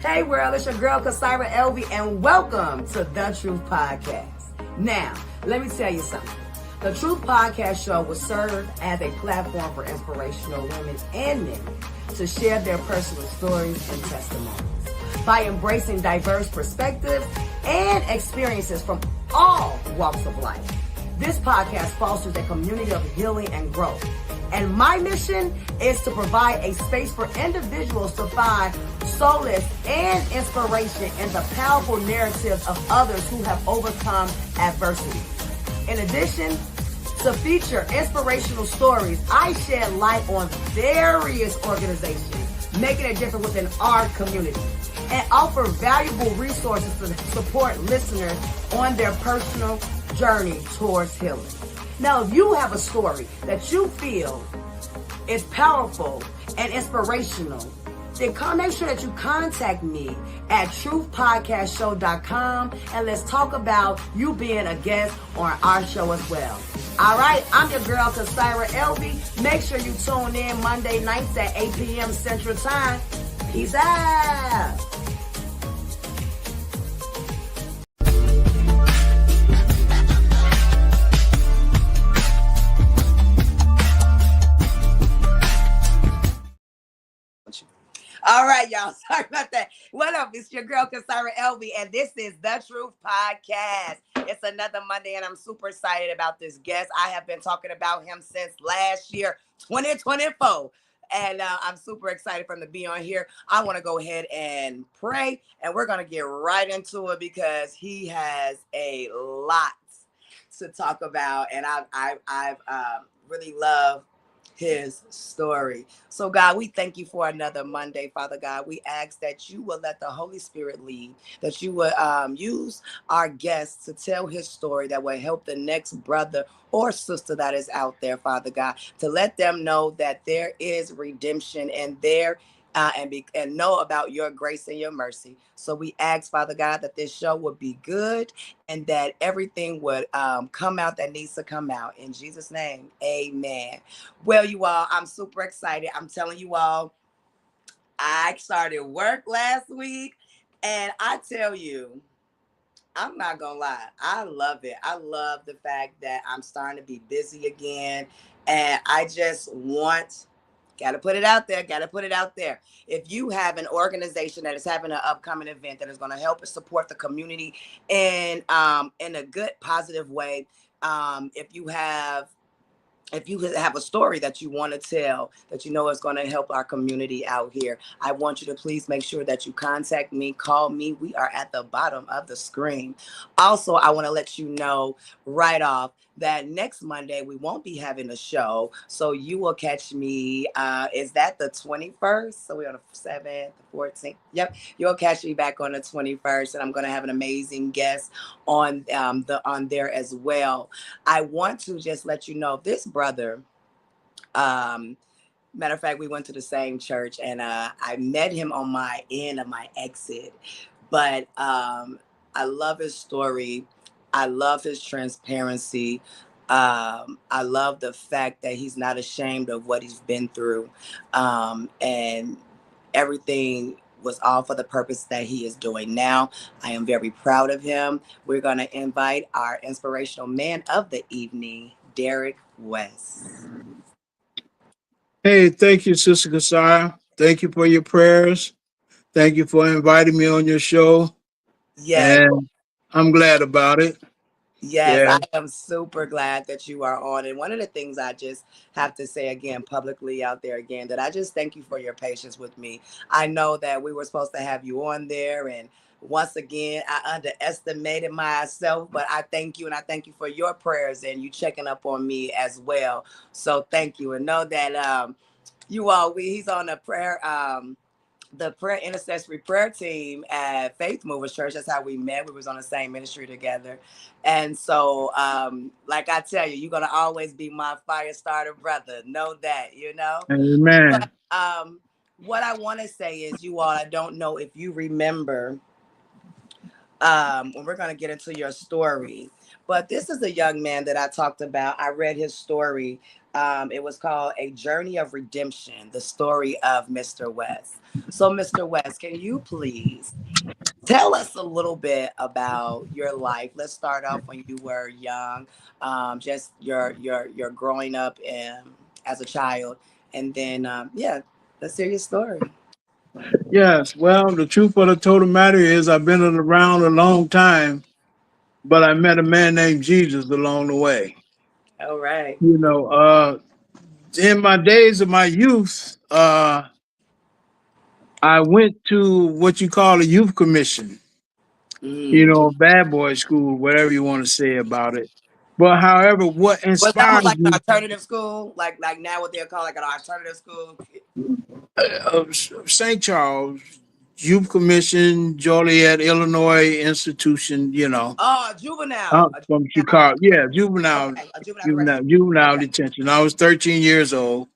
Hey world, it's your girl Kasira Elvie and welcome to The Truth Podcast. Now, let me tell you something. The Truth Podcast show will serve as a platform for inspirational women and men to share their personal stories and testimonies by embracing diverse perspectives and experiences from all walks of life. This podcast fosters a community of healing and growth. And my mission is to provide a space for individuals to find solace and inspiration in the powerful narratives of others who have overcome adversity. In addition to feature inspirational stories, I shed light on various organizations making a difference within our community and offer valuable resources to support listeners on their personal journey towards healing. Now, if you have a story that you feel is powerful and inspirational, then make sure that you contact me at truthpodcastshow.com and let's talk about you being a guest on our show as well. All right, I'm your girl, Kasira Elvie. Make sure you tune in Monday nights at 8 p.m. Central Time. Peace out. All right, y'all. Sorry about that. What up? It's your girl, Kasira Elvie, and this is The Truth Podcast. It's another Monday, and I'm super excited about this guest. I have been talking about him since last year, 2024, and I'm super excited for him to be on here. I want to go ahead and pray, and we're going to get right into it because he has a lot to talk about, and I've really loved his story. So God, we thank you for another Monday, Father God. We ask that you will let the Holy Spirit lead, that you will use our guests to tell his story that will help the next brother or sister that is out there, Father God, to let them know that there is redemption and there and know about your grace and your mercy. So we ask, Father God, that this show would be good and that everything would come out that needs to come out. In Jesus' name, amen. Well, you all, I'm super excited. I'm telling you all, I started work last week, and I tell you, I'm not gonna lie, I love it. I love the fact that I'm starting to be busy again, and I just want... Got to put it out there. Got to put it out there. If you have an organization that is having an upcoming event that is going to help and support the community in a good, positive way, if you have a story that you want to tell that you know is going to help our community out here, I want you to please make sure that you contact me, call me. We are at the bottom of the screen. Also, I want to let you know right off that next Monday we won't be having a show. So you will catch me. Is that the 21st? So we're on the 7th, the 14th. Yep. You'll catch me back on the 21st. And I'm going to have an amazing guest on there as well. I want to just let you know this brother, matter of fact, we went to the same church and I met him on my end of my exit, but I love his story. I love his transparency. I love the fact that he's not ashamed of what he's been through, and everything was all for the purpose that he is doing now. I am very proud of him. We're going to invite our inspirational man of the evening, Derek West. Hey, thank you, Sister Kasira. Thank you for your prayers. Thank you for inviting me on your show. Yes. And I'm glad about it. Yes, Yeah. I am super glad that you are on. And one of the things I just have to say again, publicly out there again, that I just thank you for your patience with me. I know that we were supposed to have you on there. And once again, I underestimated myself, but I thank you. And I thank you for your prayers and you checking up on me as well. So thank you. And know that he's on the prayer intercessory prayer team at Faith Movers Church. That's how we met. We was on the same ministry together. And so, like I tell you, you're going to always be my fire starter brother. Know that, you know? Amen. But what I want to say is, you all, I don't know if you remember when we're going to get into your story, but this is a young man that I talked about. I read his story It was called A Journey of Redemption, the story of Mr. West. So, Mr. West, can you please tell us a little bit about your life? Let's start off when you were young, just your growing up as a child, and then yeah, let's hear your story. Yes, well, the truth of the total matter is I've been around a long time, but I met a man named Jesus along the way. All right. You know, in my days of my youth, I went to what you call a youth commission, Mm. bad boy school, whatever you want to say about it. But however, what Was that was inspires like an me, alternative school, like now what they'll call like an alternative school? St. Charles Youth Commission, Joliet, Illinois institution, Oh, juvenile, a from juvenile. Chicago. Yeah, juvenile, Okay, a juvenile juvenile, correction. juvenile Okay. detention. I was 13 years old,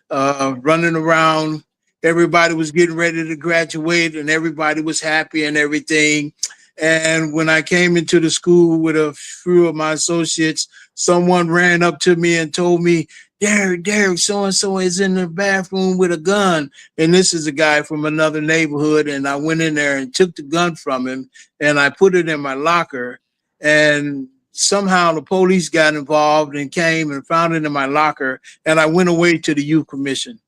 running around. Everybody was getting ready to graduate, and everybody was happy and everything. And when I came into the school with a few of my associates, someone ran up to me and told me, Derek, so and so is in the bathroom with a gun. And this is a guy from another neighborhood. And I went in there and took the gun from him and I put it in my locker. And somehow the police got involved and came and found it in my locker. And I went away to the youth commission,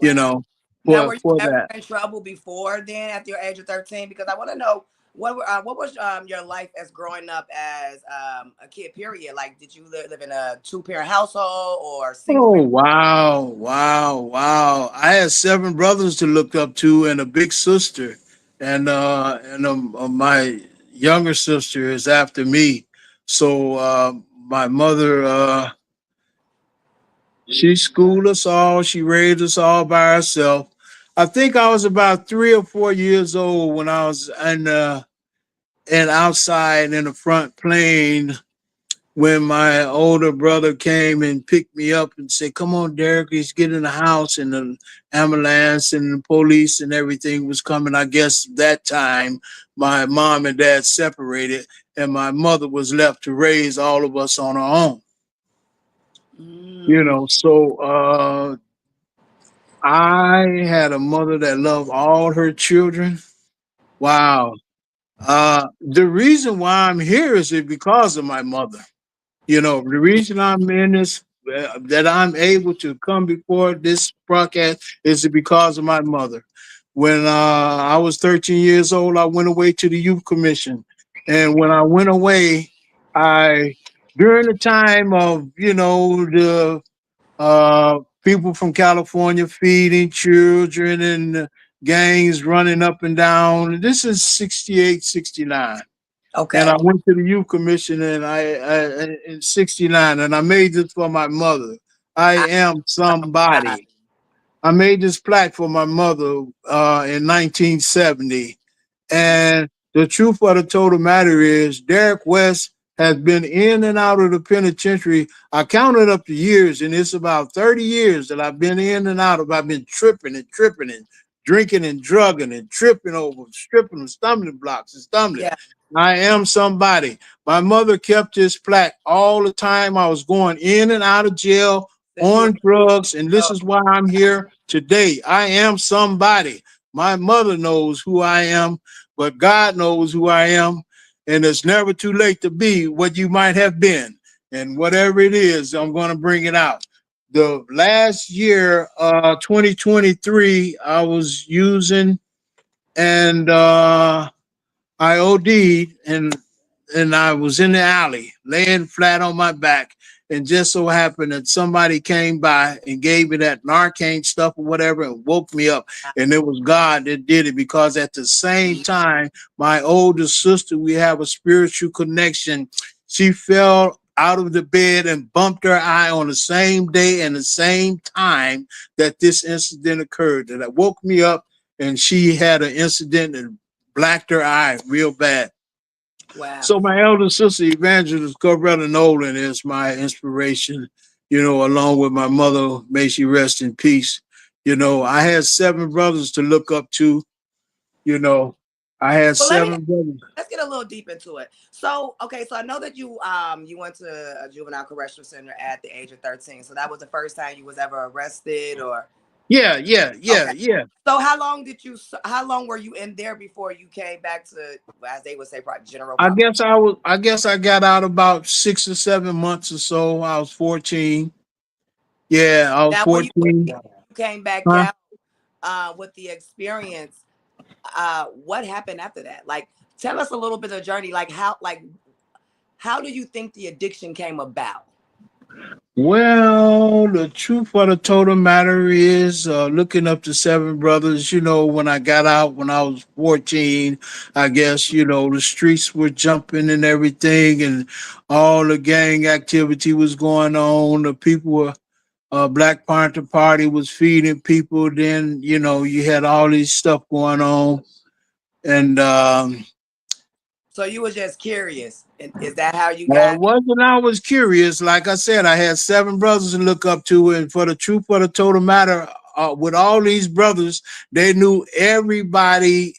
you Wow. know, Now, for were you for ever that. in trouble before then, at your age of 13? Because I want to know what was your life as growing up as a kid. Period. Like, did you live in a two-parent household or single Oh parent? wow, wow, wow! I had seven brothers to look up to and a big sister, and my younger sister is after me. So my mother, she schooled us all. She raised us all by herself. I think I was about 3 or 4 years old when I was and outside in the front playing when my older brother came and picked me up and said, "Come on, Derek, let's get in the house." And the ambulance and the police and everything was coming. I guess that time my mom and dad separated, and my mother was left to raise all of us on her own. Mm, So I had a mother that loved all her children. Wow. The reason why I'm here is because of my mother. The reason I'm in this, that I'm able to come before this broadcast is because of my mother. When I was 13 years old, I went away to the youth commission, and when I went away, I during the time of the people from California feeding children and gangs running up and down. This is 68, 69, and I okay. went to the youth commission and in '69, and I made this for my mother. I I, am I, somebody. I made this plaque for my mother in 1970, and the truth of the total matter is, Derek West has been in and out of the penitentiary. I counted up the years, and it's about 30 years that I've been in and out of. I've been tripping and drinking and drugging and tripping over, stripping and stumbling blocks and stumbling. yeah. I am somebody. My mother kept this plaque all the time. I was going in and out of jail Since you on drugs, and this were is why I'm here today. I am somebody. My mother knows who I am, but God knows who I am. And it's never too late to be what you might have been. And whatever it is, I'm going to bring it out. The last year, 2023, I was using and I OD'd and I was in the alley laying flat on my back. And just so happened that somebody came by and gave me that Narcan stuff or whatever and woke me up. And it was God that did it, because at the same time, my older sister, we have a spiritual connection. She fell out of the bed and bumped her eye on the same day and the same time that this incident occurred. That woke me up, and she had an incident and blacked her eye real bad. wow. So my elder sister, Evangelist Coretta Nolan, is my inspiration, along with my mother, may she rest in peace. I had seven brothers to look up to. you know. I had Well, let me 7 brothers. let's get a little deep into it. So, okay, so I know that you went to a juvenile correctional center at the age of 13. So that was the first time you was ever arrested, or Yeah, yeah, yeah, okay. yeah. So how long were you in there before you came back to, well, as they would say, probably general I public? guess I was. I guess I got out about 6 or 7 months or so. I was 14. Yeah, I was Now, when 14. you came back Huh? out with the experience, what happened after that? Like, tell us a little bit of the journey. How do you think the addiction came about? Well, the truth of the total matter is, looking up to 7 brothers, when I got out when I was 14, I guess, the streets were jumping and everything, and all the gang activity was going on. The people were, Black Panther Party was feeding people. Then, you had all these stuff going on. And So you were just curious, and is that how you Well, it got? wasn't I was curious. Like I said, I had 7 brothers to look up to, and for the truth of the total matter, with all these brothers, they knew everybody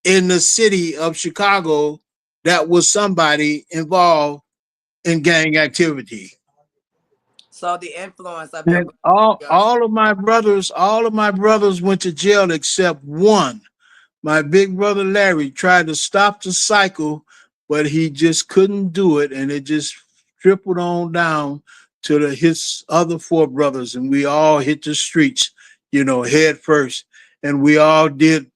in the city of Chicago that was somebody involved in gang activity. So the influence of your And brother. all Your, all of my brothers, all of my brothers went to jail except one. My big brother Larry tried to stop the cycle, but he just couldn't do it, and it just trickled on down to his other 4 brothers, and we all hit the streets, head first, and we all did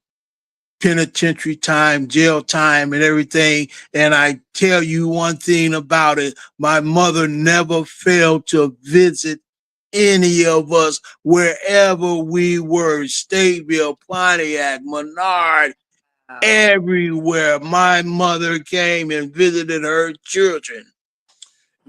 penitentiary time, jail time, and everything. And I tell you one thing about it: my mother never failed to visit any of us wherever we were, Stateville, Pontiac, Menard, wow. everywhere. My mother came and visited her children.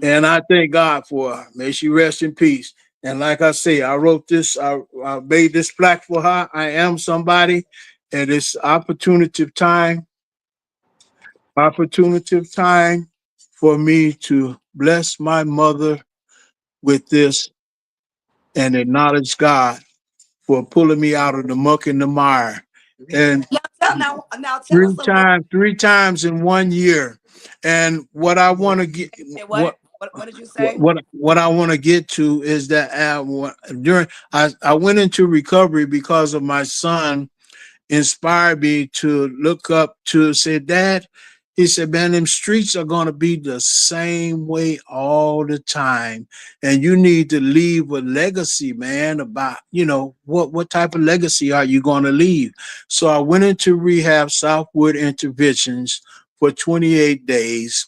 And Mm. I thank God for her. May she rest in peace. And like I say, I wrote this, I made this plaque for her. I am somebody. And it's opportunity time for me to bless my mother with this and acknowledge God for pulling me out of the muck and the mire. And Now tell us a little. 3 times in one year. And what I want to get, what What did you what say? what what I want to get to is that during I went into recovery because of my son inspired me to look up to say, Dad, he said, man, them streets are going to be the same way all the time. And you need to leave a legacy, man, about, what type of legacy are you going to leave? So I went into rehab, Southwood Interventions, for 28 days,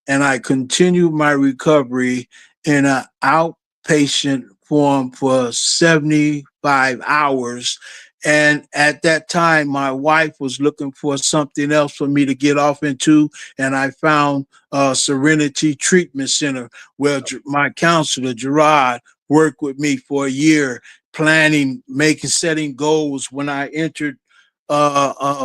and I continued my recovery in an outpatient form for 75 hours. And at that time, my wife was looking for something else for me to get off into, and I found Serenity Treatment Center, where my counselor, Gerard, worked with me for a year, planning, setting goals. When I entered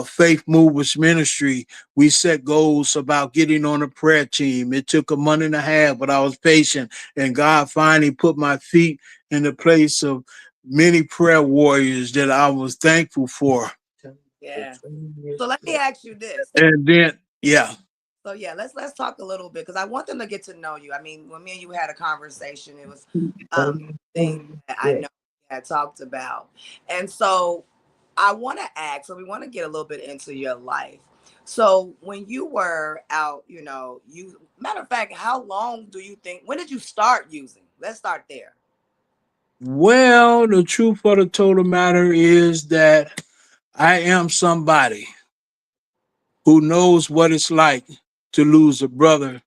Faith Movers Ministry, we set goals about getting on a prayer team. It took a month and a half, but I was patient, and God finally put my feet in the place of many prayer warriors that I was thankful for. Yeah. So let me ask you this. And then, yeah. So yeah, let's talk a little bit because I want them to get to know you. I mean, when me and you had a conversation, it was things that I know we had talked about, and so I want to ask. So we want to get a little bit into your life. So when you were out, you matter of fact, how long do you think? When did you start using? Let's start there. Well, the truth of the total matter is that I am somebody who knows what it's like to lose a brother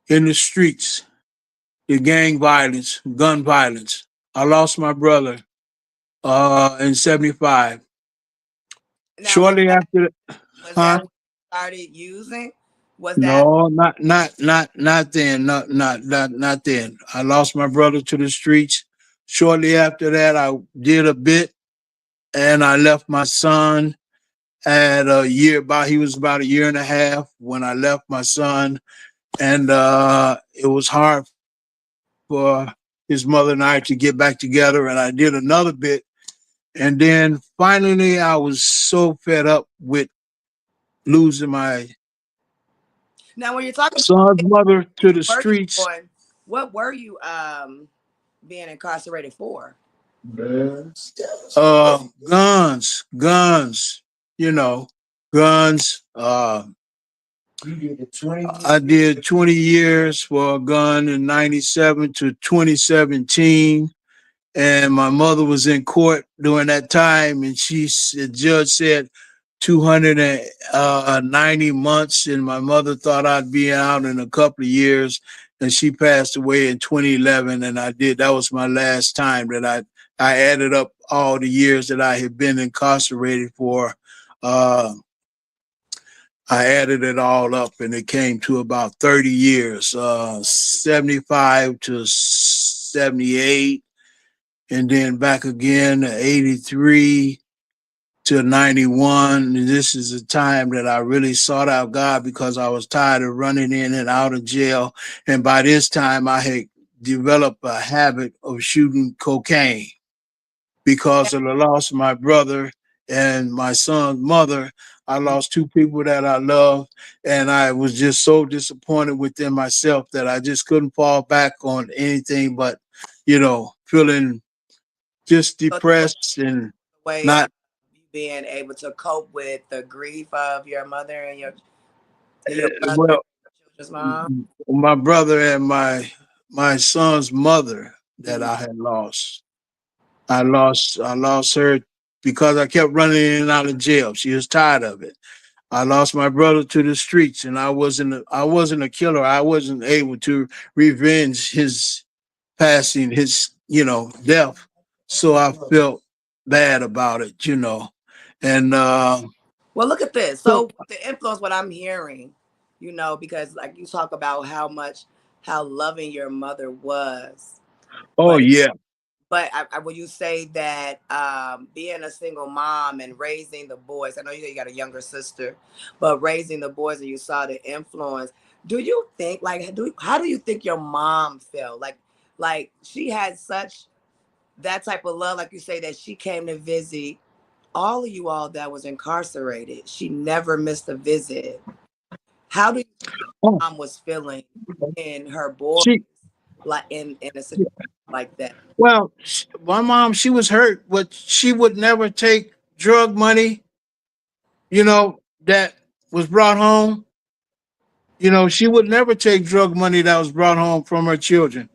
in the streets, the gang violence, gun violence. I lost my brother in 75. Now, Shortly after, was huh? that when you started using? Was that No, not then. Not then. I lost my brother to the streets. Shortly after that, I did a bit, and I left my son at a year. He was about a year and a half when I left my son, and it was hard for his mother and I to get back together. And I did another bit, and then finally, I was so fed up with losing my Now, when you're talking about son's mother to the were you streets. on, what were you being incarcerated for? Guns, you know, guns. I did 20 years for a gun in 97 to 2017. And my mother was in court during that time, and the judge said 290 months, and my mother thought I'd be out in a couple of years, and she passed away in 2011, and that was my last time that I added up all the years that I had been incarcerated for. Uh, I added it all up, and it came to about 30 years, 75 to 78, and then back again to 83 to 91. And this is a time that I really sought out God because I was tired of running in and out of jail. And by this time, I had developed a habit of shooting cocaine because of the loss of my brother and my son's mother. I lost two people that I love, and I was just so disappointed within myself that I just couldn't fall back on anything but, feeling just So this was depressed and a way of not you being able to cope with the grief of your mother and your brother and well. your children's mom. My brother and my son's mother that Mm. I had lost. I lost her because I kept running in and out of jail. She was tired of it. I lost my brother to the streets, and I wasn't a killer. I wasn't able to revenge his passing, his death. So I felt bad about it. And Well, look at this. so So the influence, what I'm hearing, because like you talk about how loving your mother was, oh but yeah. will you say that being a single mom and raising the boys? I know you got a younger sister, but raising the boys and you saw the influence. Do you think how do you think your mom felt? Like she had such that type of love, like you say, that she came to visit all of you all that was incarcerated. She never missed a visit. How do you think Oh, mom was feeling in her boys, she like in a situation like that? Well, my mom, she was hurt, but she would never take drug money, that was brought home. She would never take drug money that was brought home from her children,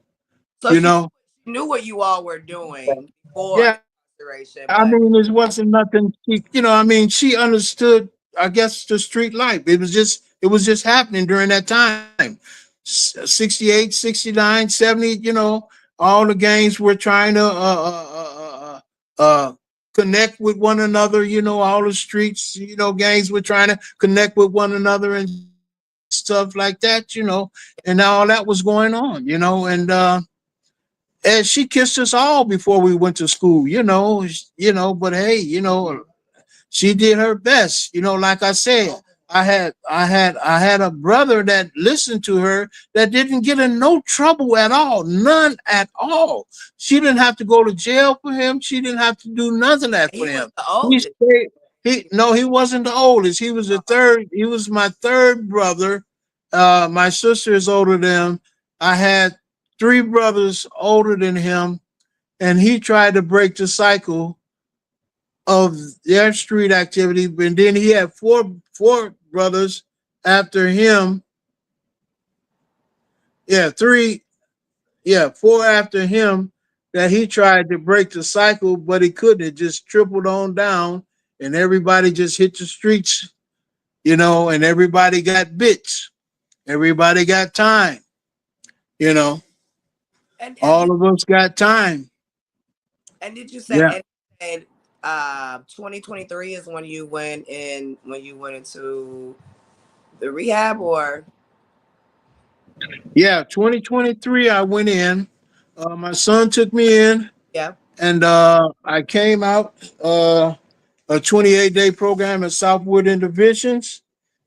So you know? she knew what you all were doing before Yeah, incarceration, I but mean, this wasn't nothing. She understood, I guess, the street life. It was just happening during that time. 68, 69, 70, all the gangs were trying to connect with one another, all the streets, gangs were trying to connect with one another and stuff like that, and all that was going on, and she kissed us all before we went to school, but hey, she did her best. Like I said, I had a brother that listened to her that didn't get in no trouble at all, none at all. She didn't have to go to jail for him. She didn't have to do none of that for he was him. the He oldest. stayed. He wasn't the oldest. He was the third. He was my third brother. My sister is older than him. I had three brothers older than him, and he tried to break the cycle of their street activity. And then he had four brothers after him. Yeah, three. Yeah, four after him that he tried to break the cycle, but he couldn't. It just tripled on down, and everybody just hit the streets, and everybody got bits. Everybody got time, you know. And All of us got time. did you say Yeah. and said 2023 is when you went into the rehab or Yeah, 2023, I went in. My son took me in, yeah. and I came out a 28-day program at Southwood Interventions,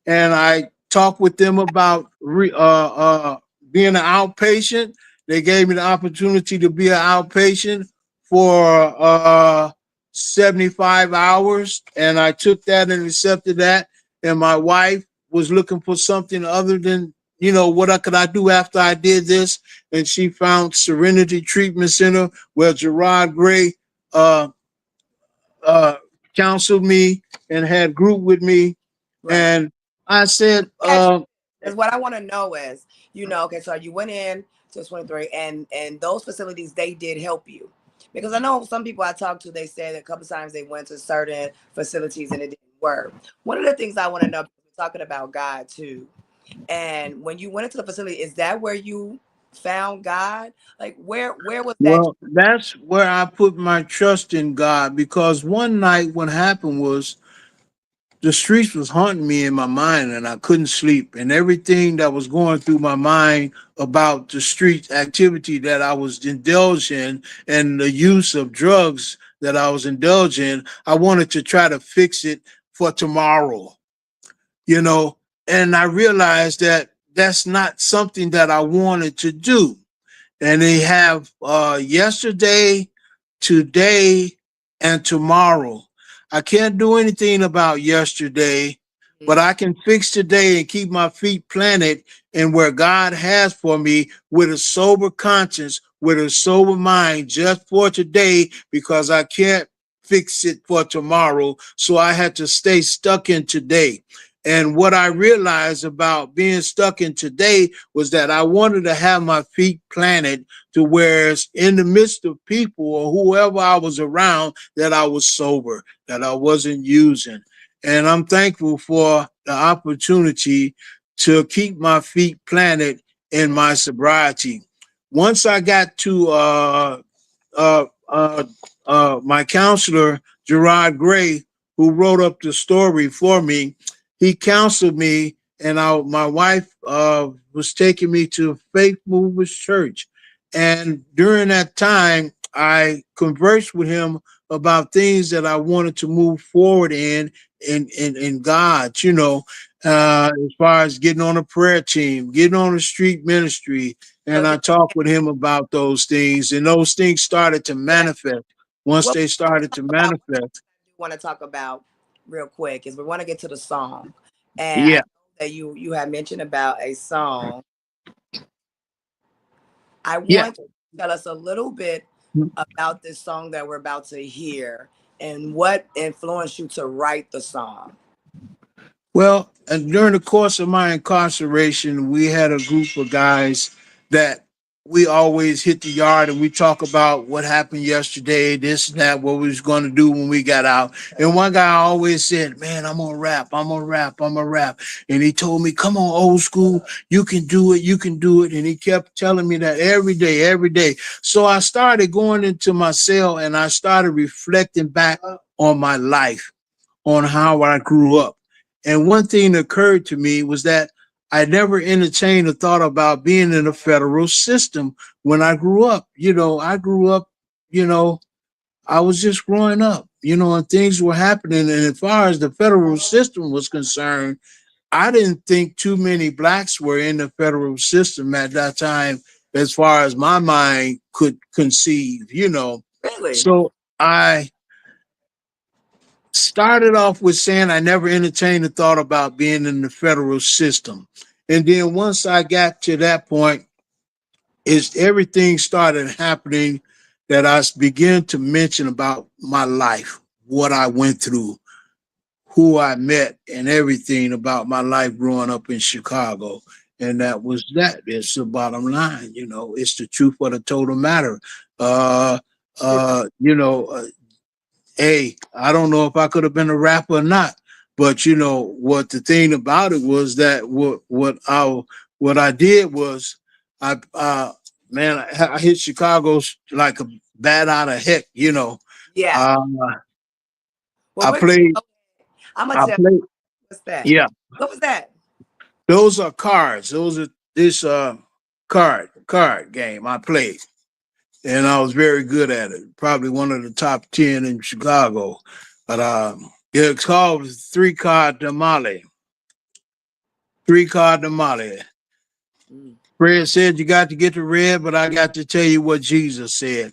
and I talked with them about being an outpatient. They gave me the opportunity to be an outpatient for 75 hours, and I took that and accepted that. and my wife was looking for something other than, what could I do after I did this? And she found Serenity Treatment Center where Gerard Gray uh, uh, counseled me and had group with me. Right. And I said, Because what I want to know is, okay, so you went in to 23, and those facilities, they did help you. Because I know some people I talked to, they said a couple times they went to certain facilities and it didn't work. One of the things I want to know, because we're talking about God too, and when you went into the facility, is that where you found God? Like where was that? well, that's where I put my trust in God, because one night what happened was the streets was haunting me in my mind and I couldn't sleep, and everything that was going through my mind about the street activity that I was indulged in and the use of drugs that I was indulged in, I wanted to try to fix it for tomorrow, you know, and I realized that that's not something that I wanted to do. And they have yesterday, today, and tomorrow. I can't do anything about yesterday, but Mhm. I can fix today and keep my feet planted in where God has for me, with a sober conscience, with a sober mind, just for today, because I can't fix it for tomorrow. So I had to stay stuck in today. And what I realized about being stuck in today was that I wanted to have my feet planted to where in the midst of people or whoever I was around, that I was sober, that I wasn't using. And I'm thankful for the opportunity to keep my feet planted in my sobriety. Once I got to uh, uh, my counselor, Gerard Gray, who wrote up the story for me, he counseled me, and my wife was taking me to Faith Movers Church. And during that time, I conversed with him about things that I wanted to move forward in God, as far as getting on a prayer team, getting on a street ministry. So And I talked with him about those things, and those things started to yeah, manifest. Once what they we started to about manifest, want to talk about real quick is we want to get to the song. And I yeah. know that you had mentioned about a song. I Yeah. want you to tell us a little bit about this song that we're about to hear and what influenced you to write the song. Well, and during the course of my incarceration, we had a group of guys that we always hit the yard and we talk about what happened yesterday, this and that, what we was going to do when we got out. And one guy always said, "Man, I'm gonna rap, I'm gonna rap, I'm gonna rap." And he told me, "Come on, old school, you can do it, you can do it." And he kept telling me that every day, every day. So I started going into my cell and I started reflecting back on my life, on how I grew up. And one thing that occurred to me was that I never entertained the thought about being in a federal system when I grew up. I grew up, you know, I was just growing up, and things were happening. And as far as the federal system was concerned, I didn't think too many blacks were in the federal system at that time, as far as my mind could conceive. Really? So I started off with saying I never entertained the thought about being in the federal system. And then once I got to that point, is everything started happening that I began to mention about my life, what I went through, who I met, and everything about my life growing up in Chicago. And that was that. It's the bottom line, it's the truth of the total matter. Uh, you know, uh, hey, I don't know if I could have been a rapper or not, but what the thing about it was that what I did was I hit Chicago like a bat out of heck. Yeah. Uh, Well, I played I'm gonna I tell you played what's that. yeah. What was that? Those are cards. Those are this card game I played. And I was very good at it. Probably one of the top 10 in Chicago. But it's called three card tamale. Three card tamale. Mm. Fred said you got to get the red, but I got to tell you what Jesus said.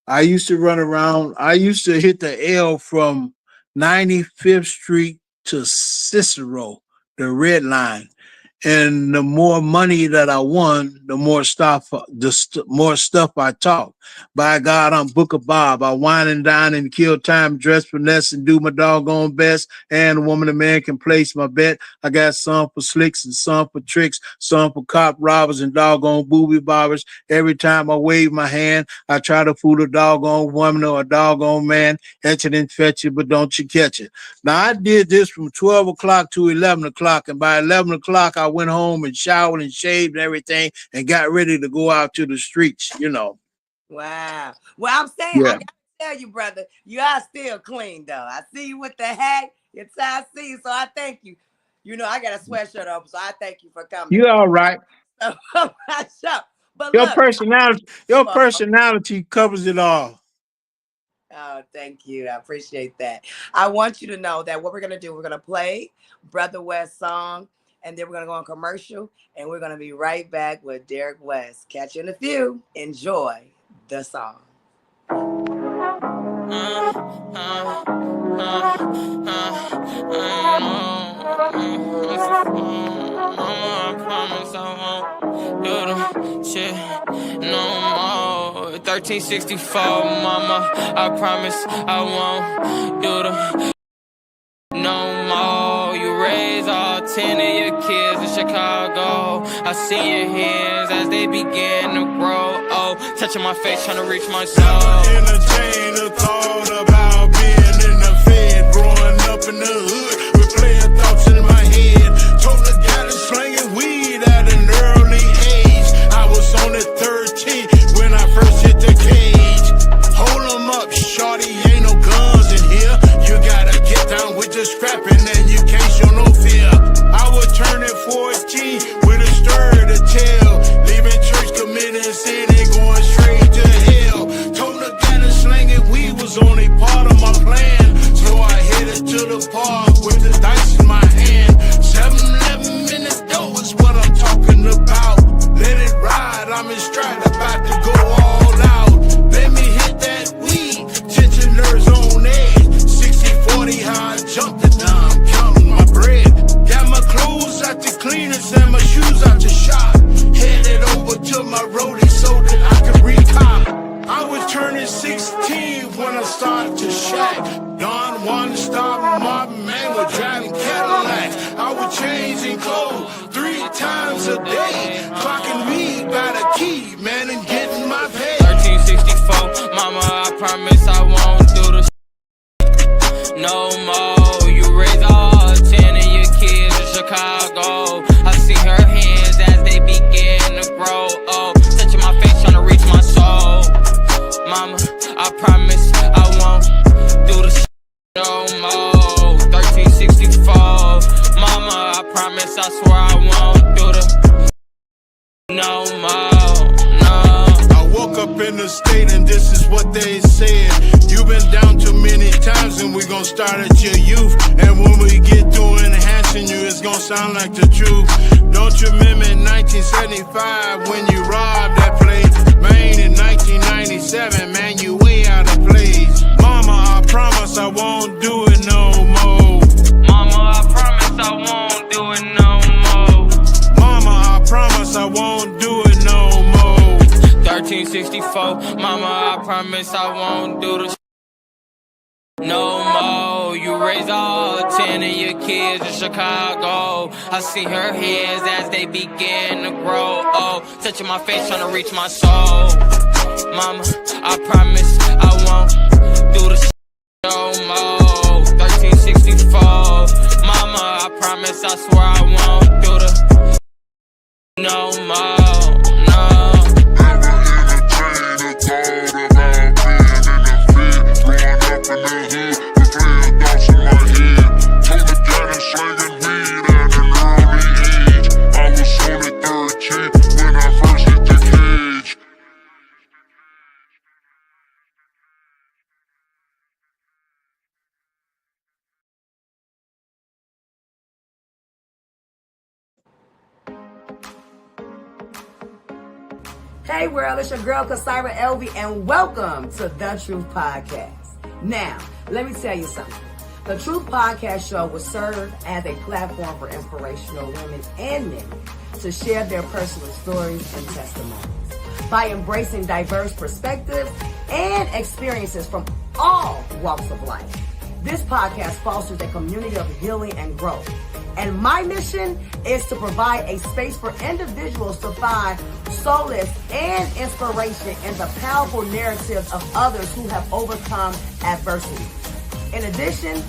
I used to run around. I used to hit the L from 95th Street to Cicero, the red line. And the more money that I won, the more stuff, more stuff I talk. By God, I'm Booker Bob. I wine and dine and kill time, dress, finesse, and do my doggone best. And a woman and man can place my bet. I got some for slicks and some for tricks, some for cop robbers and doggone booby bobbers. Every time I wave my hand, I try to fool a doggone woman or a doggone man. Etch it and fetch it, but don't you catch it. Now, I did this from 12 o'clock to 11 o'clock, and by 11 o'clock, I went home and showered and shaved and everything and got ready to go out to the streets, you know. Wow. Well, I'm saying, I got to tell you, brother, you are still clean, though. I see you with the hat. It's I see you, so I thank you. You know, I got a sweatshirt on, so I thank you for coming. You all right. But your look, personality covers it all. Oh, thank you. I appreciate that. I want you to know that what we're going to do, we're going to play Brother West's song, and then we're going to go on commercial, and we're going to be right back with Derek West. Catch you in a few. Enjoy the song. I promise I won't do the shit no more. 1364, mama, I promise I won't do the no more. You raise all 10 of your kids in Chicago. I see your hands as they begin to grow. Oh, touching my face, trying to reach my soul. Entertain the thought about being in the Fed, growing up in the hood with playing thoughts in my head. Told the guy to slinging weed at an early age. I was only 13 when I first hit the cage. Hold 'em up, shorty, ain't no guns in here. You gotta get down with the scrapping and you can't show no fear. I was turning 14 with a story to tell, leaving church, committing sin and going straight to hell. Told the guy that slinging weed was only part of my plan, so I headed to the park with the dice in my hand. 7-11 minutes though is what I'm talking about. Let it ride, I'm in stride, about to go all out. Let me hit that weed, tension nerves on edge. 60-40 how I jumped it down, I'm counting my bread. Got my clothes out the cleaners and my shoes out the shop. Headed over to my roadie so that I could recop. I was turning 16 when I started to shack. Don Juan stop my man was driving Cadillacs. I was changing clothes 3 times a day, clocking weed by the key, man, and getting my pay. 1364, mama, I promise I won't do the no more. You raise all 10 of your kids in Chicago. I see her hands as they begin to grow. Oh, touching my face, trying to reach my soul. Mama, I promise I won't do the no more. 1364, mama, I promise, I swear I won't do the no more. No. I woke up in the state and this is what they said. You've been down too many times and we're gonna start at your youth. And when we get through enhancing you, it's gonna sound like the truth. Don't you remember in 1975 when you robbed that place? Man, in 1997, man, you way out of place. Mama, I promise I won't do it no more. Mama, I promise I won't do it no more. Mama, I promise I won't do it no more. 1364, mama, I promise I won't do the no more. You raise all 10 of your kids in Chicago. I see her hands as they begin to grow. Oh, touching my face, trying to reach my soul. Mama, I promise I won't do the no more. 1364, mama, I promise, I swear I won't do the no more. No. Hey world, it's your girl Kasira Elvie, and welcome to The Truth Podcast. Now, let me tell you something. The Truth Podcast Show will serve as a platform for inspirational women and men to share their personal stories and testimonies. By embracing diverse perspectives and experiences from all walks of life, this podcast fosters a community of healing and growth. And my mission is to provide a space for individuals to find solace and inspiration in the powerful narratives of others who have overcome adversity. In addition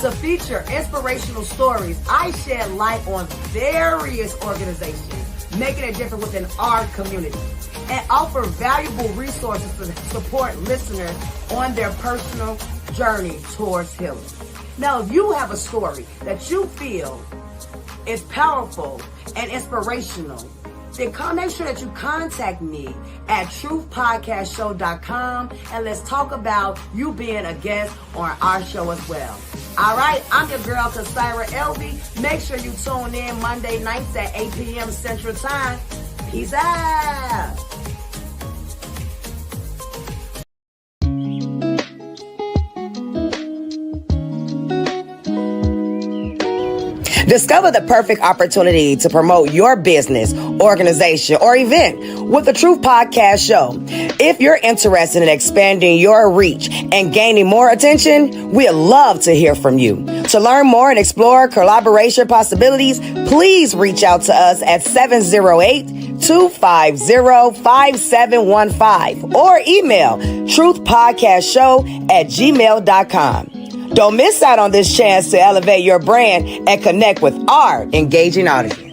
to feature inspirational stories, I shed light on various organizations making a difference within our community and offer valuable resources to support listeners on their personal journey towards healing. Now, if you have a story that you feel is powerful and inspirational, then make sure that you contact me at truthpodcastshow.com and let's talk about you being a guest on our show as well. All right, I'm your girl, Kasira Elvie. Make sure you tune in Monday nights at 8 p.m. Central Time. Peace out. Discover the perfect opportunity to promote your business, organization, or event with the Truth Podcast Show. If you're interested in expanding your reach and gaining more attention, we'd love to hear from you. To learn more and explore collaboration possibilities, please reach out to us at 708-250-5715 or email truthpodcastshow@gmail.com. Don't miss out on this chance to elevate your brand and connect with our engaging audience.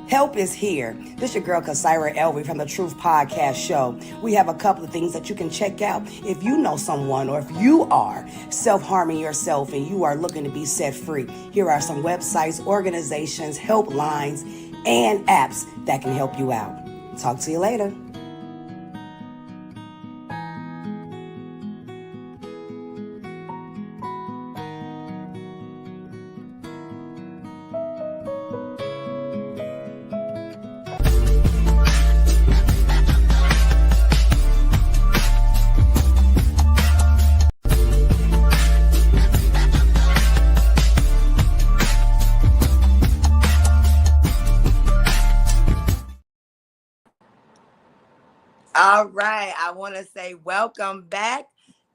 Help is here. This is your girl, Kasira Elvie from the Truth Podcast Show. We have a couple of things that you can check out if you know someone or if you are self-harming yourself and you are looking to be set free. Here are some websites, organizations, helplines, and apps that can help you out. Talk to you later. All right, I want to say welcome back,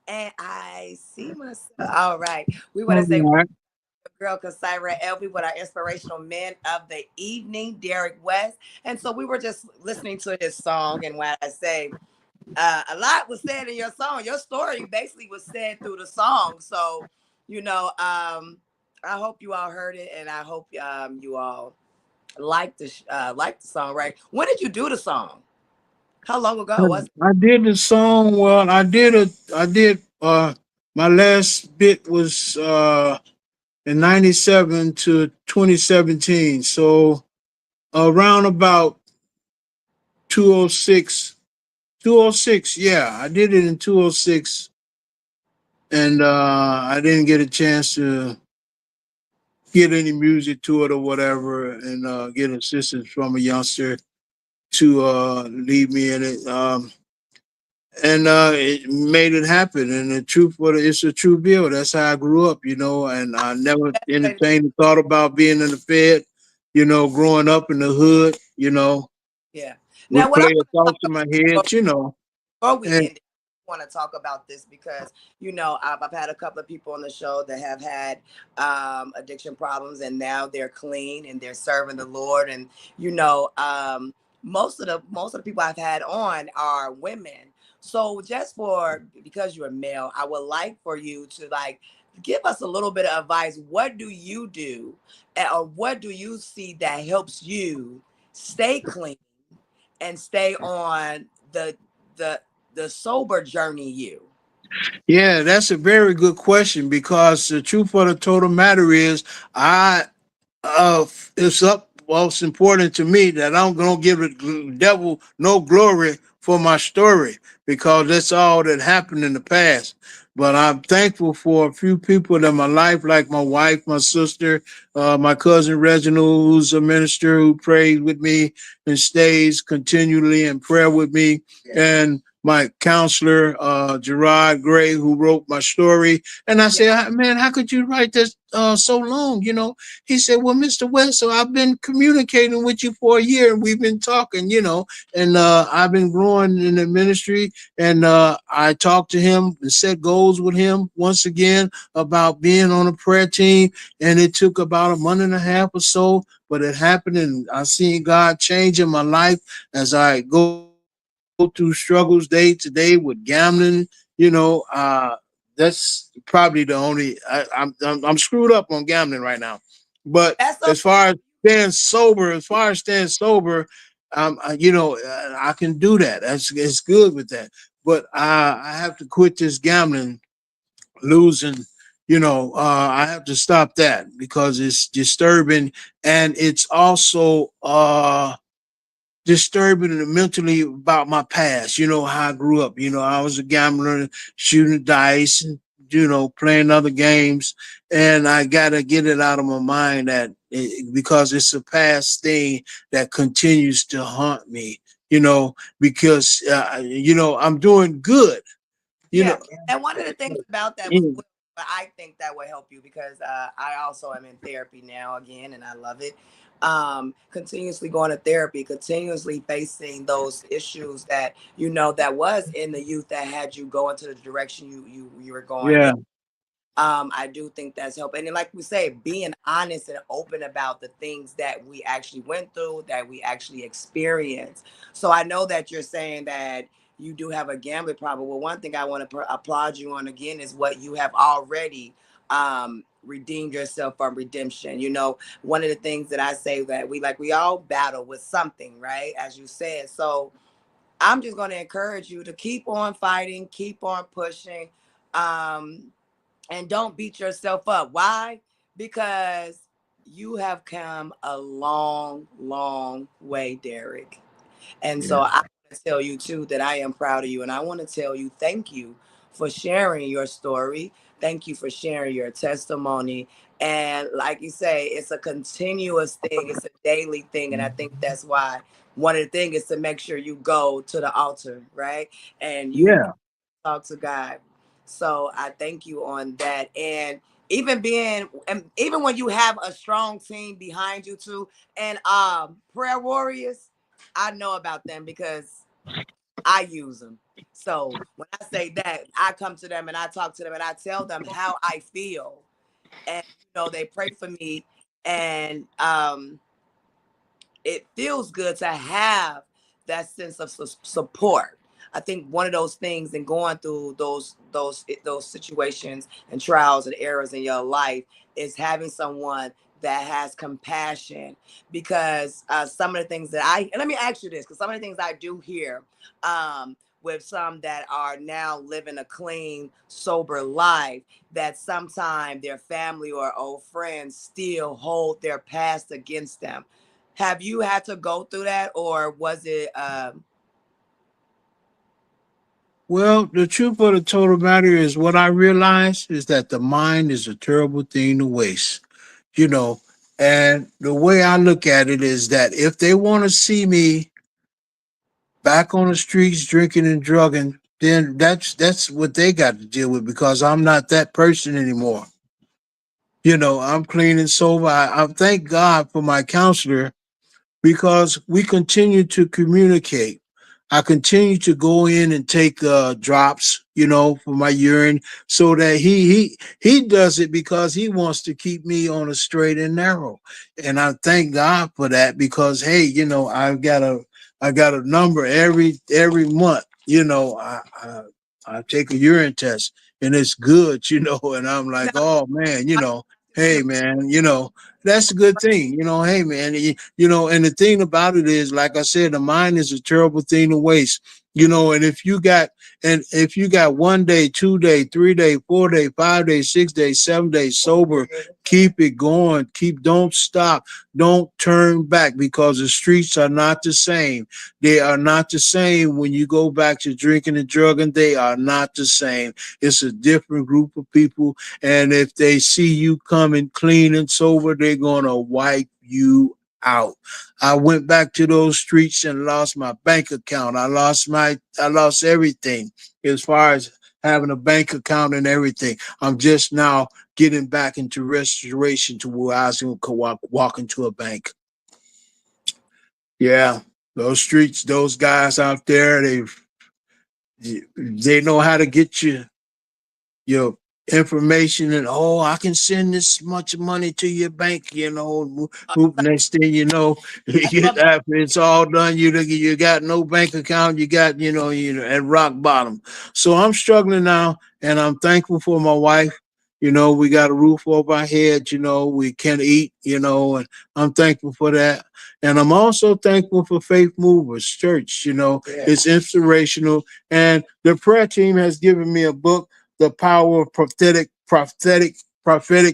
and I see myself. All right, we want to say girl Kasira Elvie with our inspirational men of the evening, Derek West, and so we were just listening to his song, and when I say a lot was said in your song, your story basically was said through the song. So, I hope you all heard it, and I hope you all like the song. Right? When did you do the song? How long ago was it? I did the song. Well, I did my last bit was in 97 to 2017. So around about 206. Yeah, I did it in 206. And I didn't get a chance to get any music to it or whatever, and get assistance from a youngster to lead me in it. And it made it happen. And it's a true bill. That's how I grew up, and I never entertained the thought about being in the Fed, growing up in the hood, Yeah. would Now, what play I the thoughts in my head, before we and end it, I want to talk about this because I've had a couple of people on the show that have had addiction problems, and now they're clean and they're serving the Lord. And most of the people I've had on are women. So because you're a male, I would like for you to give us a little bit of advice. What do you do, or what do you see that helps you stay clean and stay on the sober journey yeah, that's a very good question, because the truth of the total matter is, it's what's important to me that I'm gonna give the devil no glory for my story, because that's all that happened in the past. but I'm thankful for a few people in my life, like my wife, my sister, my cousin Reginald, who's a minister who prays with me and stays continually in prayer with me, and my counselor, Gerard Gray, who wrote my story. And I Yeah. said, man, how could you write this so long? He said, well, Mr. West, so I've been communicating with you for a year and we've been talking, and I've been growing in the ministry. And I talked to him and set goals with him once again about being on a prayer team. And it took about a month and a half or so, but it happened. And I seen God change in my life as I go through struggles day to day with gambling. That's probably the only I'm screwed up on gambling right now. But That's as far okay. as staying sober, I can do that. It's good with that. But I have to quit this gambling, losing. I have to stop that because it's disturbing, and it's also disturbing and mentally about my past. How I grew up. I was a gambler, shooting dice, and playing other games, and I gotta get it out of my mind because it's a past thing that continues to haunt me. Because I'm doing good. You Yeah. know, And one of the things about that was, mm, but I think that would help you because I also am in therapy now again, and I love it. Continuously going to therapy, continuously facing those issues that that was in the youth that had you go into the direction you were going yeah, now. I do think that's helping. And like we say, being honest and open about the things that we actually went through, that we actually experienced. So I know that you're saying that you do have a gambling problem. Well, one thing I want to applaud you on again is what you have already redeemed yourself from redemption. One of the things that I say that we all battle with something, right? As you said. So I'm just going to encourage you to keep on fighting, keep on pushing. Um, and don't beat yourself up. Why? Because you have come a long, long way, Derek. And so yeah, I want to tell you too that I am proud of you. And I want to tell you thank you for sharing your story. Thank you for sharing your testimony. And like you say, it's a continuous thing, it's a daily thing. And I think that's why one of the things is to make sure you go to the altar, right? And you yeah. talk to God. So I thank you on that. And even when you have a strong team behind you too, and prayer warriors, I know about them because I use them. So when I say that, I come to them and I talk to them and I tell them how I feel. And they pray for me. And it feels good to have that sense of support. I think one of those things in going through those situations and trials and errors in your life is having someone that has compassion. Because some of the things that and let me ask you this, because some of the things I do hear with some that are now living a clean, sober life, that sometimes their family or old friends still hold their past against them. Have you had to go through that, or was it? Well, the truth of the total matter is what I realize is that the mind is a terrible thing to waste, you know. And the way I look at it is that if they want to see me back on the streets drinking and drugging, then that's what they got to deal with because I'm not that person anymore. I'm clean and sober. I thank God for my counselor because we continue to communicate. I continue to go in and take drops, for my urine, so that he does it because he wants to keep me on a straight and narrow, and I thank God for that because hey, I got a number every month. I take a urine test and it's good, and I'm like, No, oh man, you hey man, that's a good thing. Hey man, and the thing about it is, like I said, the mind is a terrible thing to waste. And if you got 1 day, 2 day, 3 day, 4 day, 5 day, 6 day, 7 days sober, keep it going. Don't stop. Don't turn back, because the streets are not the same. They are not the same when you go back to drinking and drugging. They are not the same. It's a different group of people. And if they see you coming clean and sober, they're gonna wipe you out. I went back to those streets and lost my bank account. I lost everything as far as having a bank account and everything. I'm just now getting back into restoration to where I was going to walk into a bank. Yeah, those streets, those guys out there, they know how to get your information, and I can send this much money to your bank, next thing you know, after it's all done, you got no bank account, you got, at rock bottom. So I'm struggling now, and I'm thankful for my wife. We got a roof over our head, we can eat, and I'm thankful for that. And I'm also thankful for Faith Movers Church. It's inspirational. And the prayer team has given me a book, The Power of Prophetic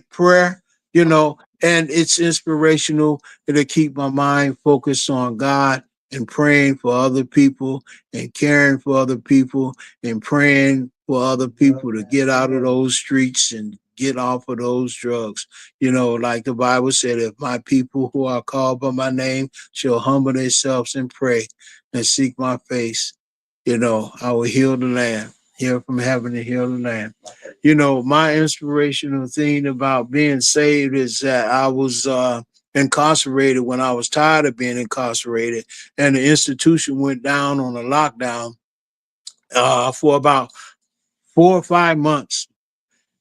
Prayer, and it's inspirational. It'll keep my mind focused on God and praying for other people and caring for other people and praying for other people to get out of those streets and get off of those drugs. Like the Bible said, if my people who are called by my name shall humble themselves and pray and seek my face, I will heal the land. Hear from heaven and heal the land. My inspirational thing about being saved is that I was incarcerated when I was tired of being incarcerated, and the institution went down on a lockdown for about 4 or 5 months.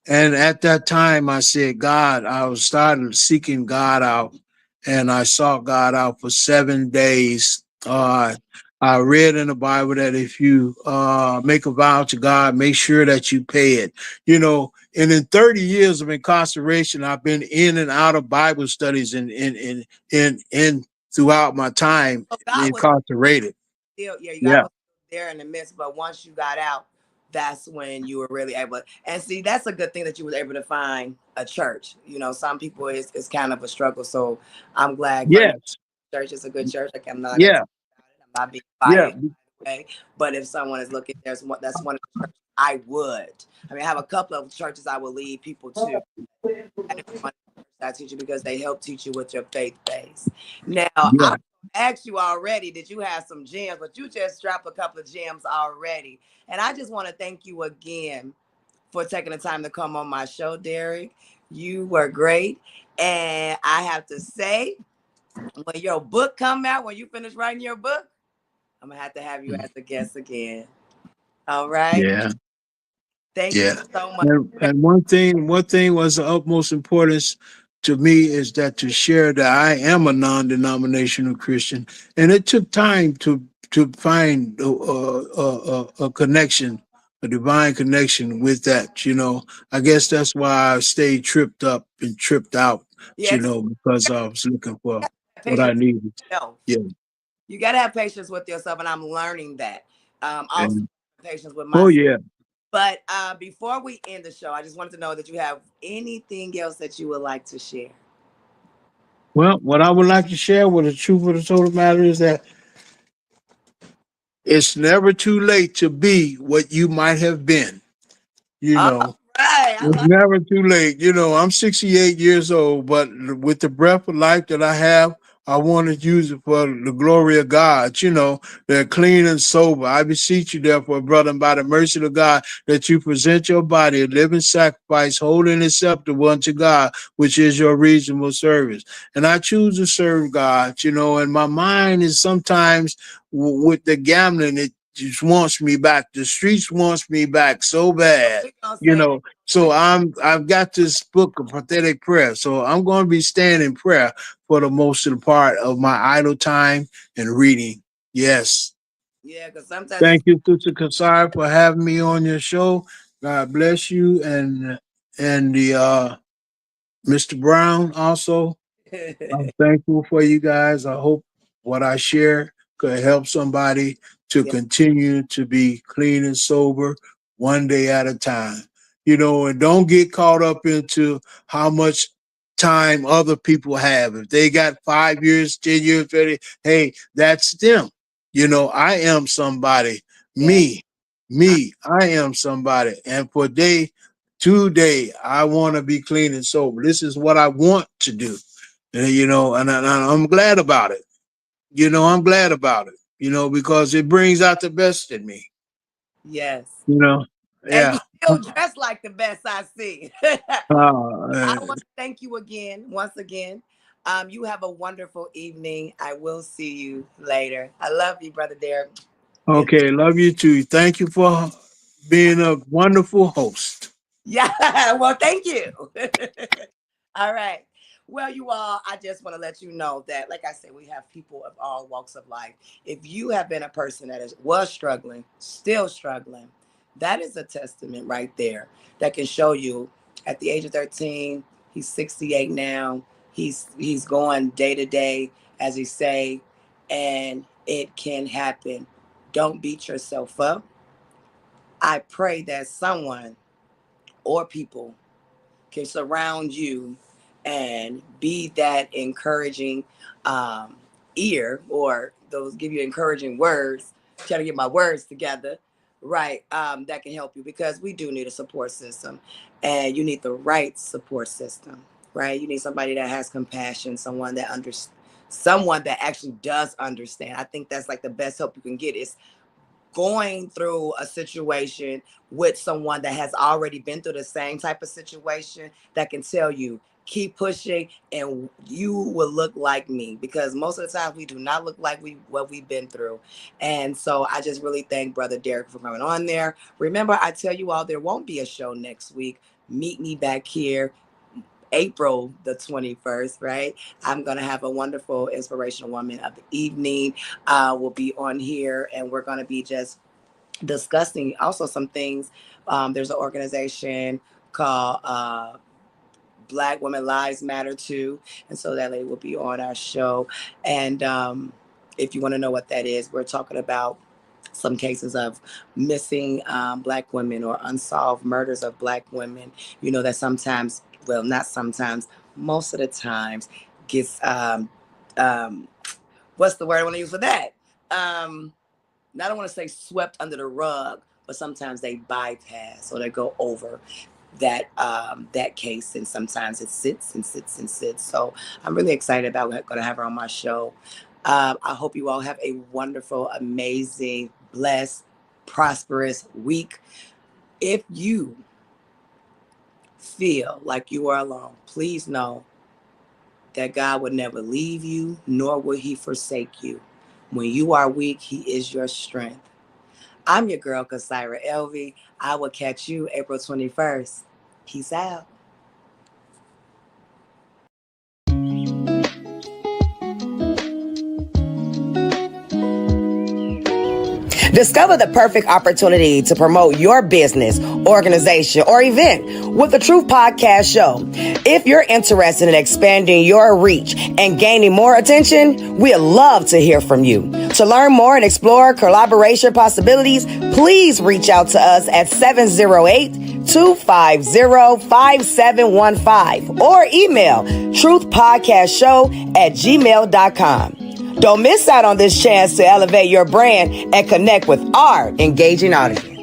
And at that time, I said, God, I was started seeking God out, and I sought God out for 7 days. I read in the Bible that if you make a vow to God, make sure that you pay it. And in 30 years of incarceration, I've been in and out of Bible studies and throughout my time So God was incarcerated. still, yeah, God Yeah. was there in the midst, but once you got out, that's when you were really able. And see, that's a good thing that you was able to find a church. Some people it's kind of a struggle. So I'm glad for you. Yes. Church is a good church. Like, I'm not gonna Yeah. talk about it. I'm not being Yeah. biased, by the way. But if someone is looking, that's one of the churches I would. I mean, I have a couple of churches I would lead people to. That is one I teach you, because they help teach you with your faith base. Now, Yeah. I asked you already, did you have some gems? But you just dropped a couple of gems already. And I just want to thank you again for taking the time to come on my show, Derek. You were great. And I have to say, when your book come out, when you finish writing your book, I'm going to have you as a guest again. All right. Yeah. Thank you Yeah. so much. And one thing was the utmost importance to me is that to share that I am a non-denominational Christian, and it took time to find a connection, a divine connection with that. I guess that's why I stayed tripped up and tripped out. Yeah, Because I was looking for what I patience needed. with yourself. Yeah. You got to have patience with yourself, and I'm learning that. Also, And, patience with oh myself. yeah. But before we end the show, I just wanted to know that you have anything else that you would like to share. Well, what I would like to share with the truth of the total matter is that it's never too late to be what you might have been. You All know, right, I it's like. never too late. I'm 68 years old, but with the breath of life that I have, I want to use it for the glory of God. They're clean and sober. I beseech you, therefore, brother, and by the mercy of God, that you present your body a living sacrifice, holy and acceptable unto God, which is your reasonable service. And I choose to serve God, and my mind is sometimes with the gambling, it just wants me back. The streets wants me back so bad, We're gonna you say know. we So I've got this book of prophetic prayer. So I'm going to be staying in prayer for the most of the part of my idle time and reading. Yes. yeah, because sometimes Thank you, Sister Kasar, for having me on your show. God bless you, and the Mr. Brown also. it's I'm thankful for you guys. I hope what I share could help somebody to Yeah. continue to be clean and sober one day at a time. You know, and don't get caught up into how much time other people have. If they got 5 years, 10 years, 30, hey, that's them. You know, I am somebody. Yeah. I am somebody. And for today, I want to be clean and sober. This is what I want to do. You know, and I'm glad about it. You know, I'm glad about it, you know, because it brings out the best in me, Yes. you know. And you Yeah. still dress like the best I see. I Uh, want to thank you again, once again. You have a wonderful evening. I will see you later. I love you, Brother Derek. It's, okay, love you too. Thank you for being a wonderful host. yeah, well, thank you. All right. Well, you all, I just want to let you know that, like I said, we have people of all walks of life. If you have been a person that was struggling, still struggling, that is a testament right there that can show you at the age of 13, he's 68 now. He's going day to day, as he say, and it can happen. Don't beat yourself up. I pray that someone or people can surround you and be that encouraging ear, or those give you encouraging words. Trying to get my words together, right? That can help you, because we do need a support system, and you need the right support system, right? You need somebody that has compassion, someone that actually does understand. I think that's like the best help you can get, is going through a situation with someone that has already been through the same type of situation, that can tell you, keep pushing and you will look like me, because most of the time we do not look like what we've been through. And so I just really thank Brother Derek for coming on there. Remember, I tell you all, there won't be a show next week. Meet me back here April the 21st, right? I'm going to have a wonderful inspirational woman of the evening will be on here, and we're going to be just discussing also some things. There's an organization called Black Women Lives Matter Too, and so that lady will be on our show. And if you want to know what that is, we're talking about some cases of missing Black women, or unsolved murders of Black women, you know, that sometimes, well, not sometimes, most of the times gets, what's the word I want to use for that? I don't want to say swept under the rug, but sometimes they bypass, or they go over that case, and sometimes it sits and sits and sits. So I'm really excited about going to have her on my show. I hope you all have a wonderful, amazing, blessed, prosperous week. If you feel like you are alone, please know that God would never leave you, nor will he forsake you. When you are weak, he is your strength. I'm your girl, Kasira Elvie. I will catch you April 21st. Peace out. Discover the perfect opportunity to promote your business, organization, or event with the Truth Podcast Show. If you're interested in expanding your reach and gaining more attention, we'd love to hear from you. To learn more and explore collaboration possibilities, please reach out to us at 708-250-5715 or email truthpodcastshow@gmail.com. Don't miss out on this chance to elevate your brand and connect with our engaging audience.